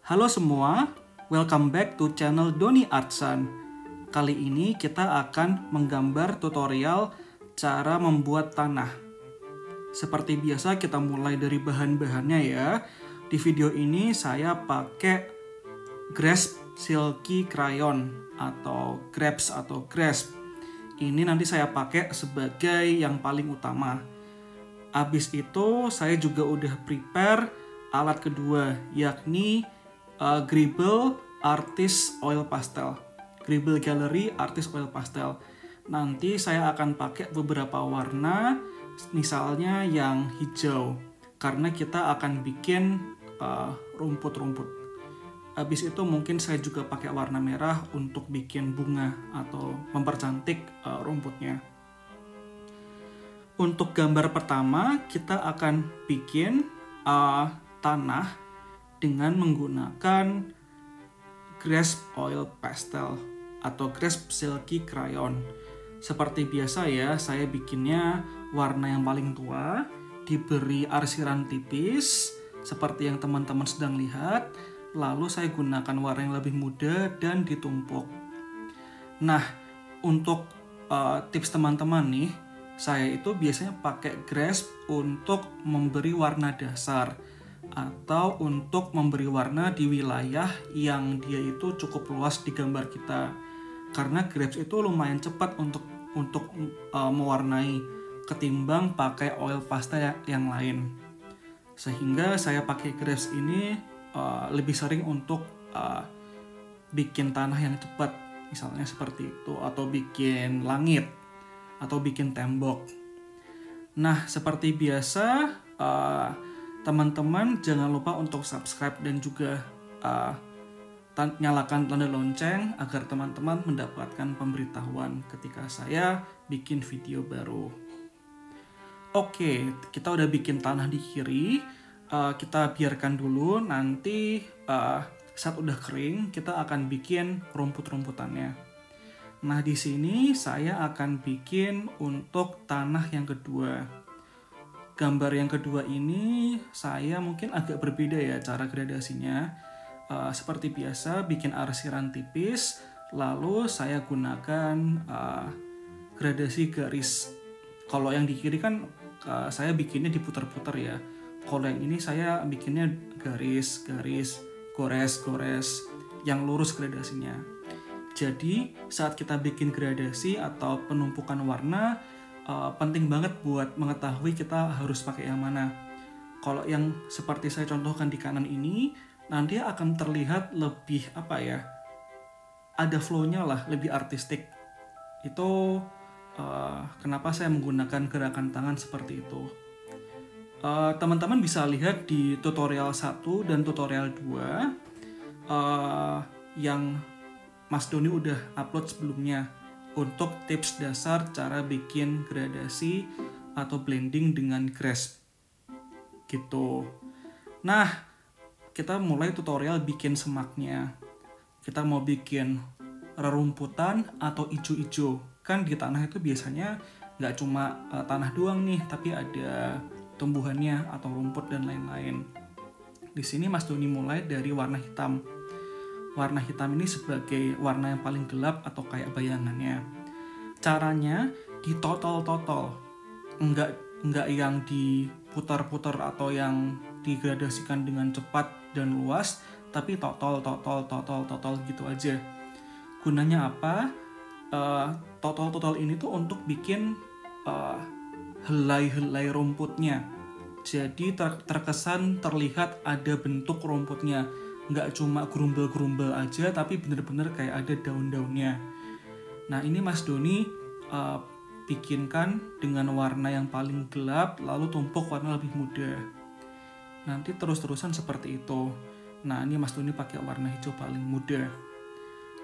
Halo semua, welcome back to channel Doni Artsan. Kali ini kita akan menggambar tutorial cara membuat tanah. Seperti biasa kita mulai dari bahan-bahannya ya. Di video ini saya pakai Grasp Silky Crayon atau Grasp. Ini nanti saya pakai sebagai yang paling utama. Habis itu saya juga udah prepare alat kedua, yakni Gribble Artist Oil Pastel. Gribble Gallery Artist Oil Pastel. Nanti saya akan pakai beberapa warna, misalnya yang hijau, karena kita akan bikin rumput-rumput. Habis itu mungkin saya juga pakai warna merah untuk bikin bunga atau mempercantik rumputnya. Untuk gambar pertama kita akan bikin tanah dengan menggunakan Grasp Oil Pastel atau Grasp Silky Crayon. Seperti biasa ya, saya bikinnya warna yang paling tua, diberi arsiran tipis seperti yang teman-teman sedang lihat. Lalu saya gunakan warna yang lebih muda dan ditumpuk. Nah, untuk tips teman-teman nih, saya itu biasanya pakai Grasp untuk memberi warna dasar atau untuk memberi warna di wilayah yang dia itu cukup luas di gambar kita. Karena Grasp itu lumayan cepat untuk mewarnai ketimbang pakai oil pastel yang lain. Sehingga saya pakai Grasp ini lebih sering untuk bikin tanah yang cepat, misalnya seperti itu, atau bikin langit, atau bikin tembok. Nah, seperti biasa, teman-teman jangan lupa untuk subscribe dan juga nyalakan tanda lonceng agar teman-teman mendapatkan pemberitahuan ketika saya bikin video baru. Oke, kita udah bikin tanah di kiri. Kita biarkan dulu, nanti saat udah kering kita akan bikin rumput-rumputannya. Nah, di sini saya akan bikin untuk tanah yang kedua. Gambar yang kedua ini saya mungkin agak berbeda ya cara gradasinya. Seperti biasa bikin arsiran tipis, lalu saya gunakan gradasi garis. Kalau yang di kiri kan saya bikinnya diputar-putar ya. Kalau yang ini saya bikinnya garis, gores, yang lurus gradasinya. Jadi saat kita bikin gradasi atau penumpukan warna, penting banget buat mengetahui kita harus pakai yang mana. Kalau yang seperti saya contohkan di kanan ini, nanti akan terlihat lebih ada flow-nya lah, lebih artistik. Itu kenapa saya menggunakan gerakan tangan seperti itu. Teman-teman bisa lihat di tutorial 1 dan tutorial 2 yang Mas Doni udah upload sebelumnya untuk tips dasar cara bikin gradasi atau blending dengan Grasp gitu. Nah, kita mulai tutorial bikin semaknya. Kita mau bikin rerumputan atau ijo-ijo. Kan di tanah itu biasanya nggak cuma tanah doang nih, tapi ada tumbuhannya atau rumput dan lain-lain. Di sini Mas Doni mulai dari warna hitam. Warna hitam ini sebagai warna yang paling gelap atau kayak bayangannya. Caranya ditotol-totol, enggak yang diputar-putar atau yang digradasikan dengan cepat dan luas, tapi totol gitu aja. Gunanya apa? Totol ini tuh untuk bikin helai-helai rumputnya. Jadi terkesan terlihat ada bentuk rumputnya. Nggak cuma gerumbel-gerumbel aja, tapi bener-bener kayak ada daun-daunnya. Nah, ini Mas Doni bikinkan dengan warna yang paling gelap, lalu tumpuk warna lebih muda. Nanti terus-terusan seperti itu. Nah, ini Mas Doni pakai warna hijau paling muda.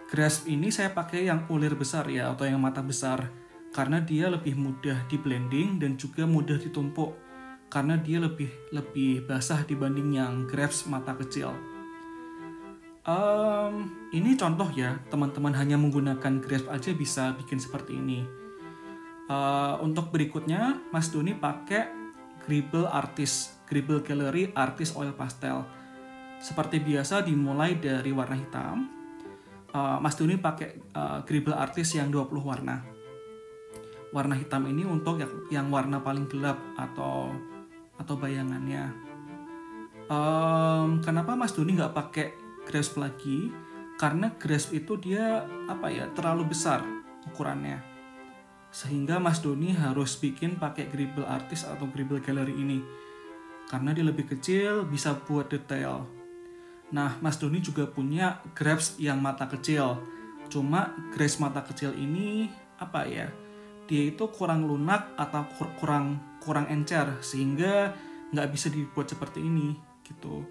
Grasp ini saya pakai yang ulir besar ya, atau yang mata besar. Karena dia lebih mudah di blending dan juga mudah ditumpuk. Karena dia lebih basah dibanding yang Grasp mata kecil. Ini contoh ya, teman-teman hanya menggunakan Grasp aja bisa bikin seperti ini. Untuk berikutnya, Mas Doni pakai Gribble Gallery Artist Oil Pastel. Seperti biasa dimulai dari warna hitam. Mas Doni pakai Scribble Artist yang 20 warna. Warna hitam ini untuk yang warna paling gelap atau bayangannya. Kenapa Mas Doni nggak pakai grasp lagi? Karena grasp itu dia terlalu besar ukurannya, sehingga Mas Doni harus bikin pakai Scribble Artist atau Scribble Gallery ini karena dia lebih kecil, bisa buat detail. Nah, Mas Doni juga punya grasp yang mata kecil, cuma grasp mata kecil ini dia itu kurang lunak atau kurang encer, sehingga nggak bisa dibuat seperti ini gitu.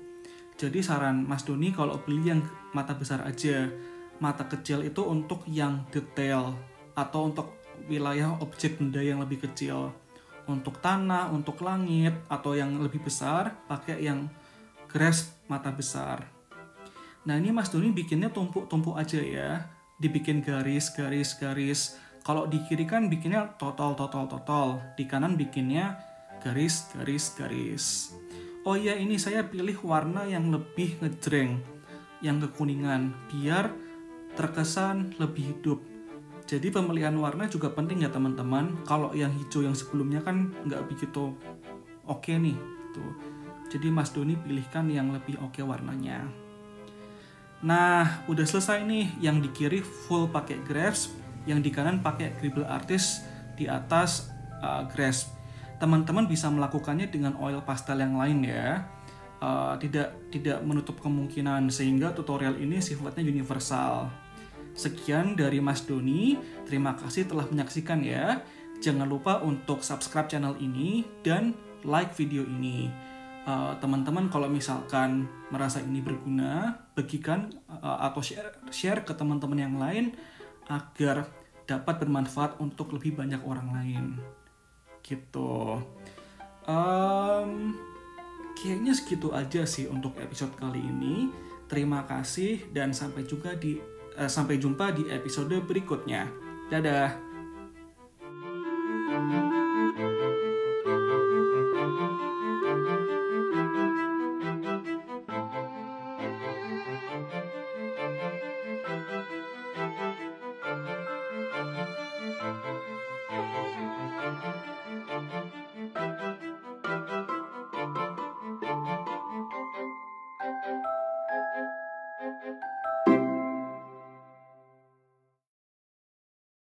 Jadi saran Mas Doni kalau beli yang mata besar aja. Mata kecil itu untuk yang detail atau untuk wilayah objek benda yang lebih kecil. Untuk tanah, untuk langit, atau yang lebih besar pakai yang grasp mata besar. Nah, ini Mas Doni bikinnya tumpuk-tumpuk aja ya. Dibikin garis. Kalau di kiri kan bikinnya total. Di kanan bikinnya garis. Oh iya, ini saya pilih warna yang lebih ngejreng, yang kekuningan, biar terkesan lebih hidup. Jadi pemilihan warna juga penting ya teman-teman. Kalau yang hijau yang sebelumnya kan nggak begitu oke nih gitu. Jadi Mas Doni pilihkan yang lebih oke warnanya. Nah, udah selesai nih. Yang di kiri full pakai grasp, yang di kanan pakai Scribble Artist, di atas grasp. Teman-teman bisa melakukannya dengan oil pastel yang lain ya. Tidak menutup kemungkinan, sehingga tutorial ini sifatnya universal. Sekian dari Mas Doni. Terima kasih telah menyaksikan ya. Jangan lupa untuk subscribe channel ini dan like video ini. Teman-teman kalau misalkan merasa ini berguna, bagikan atau share ke teman-teman yang lain agar dapat bermanfaat untuk lebih banyak orang lain gitu. Kayaknya segitu aja sih untuk episode kali ini. Terima kasih dan sampai jumpa di episode berikutnya. Dadah.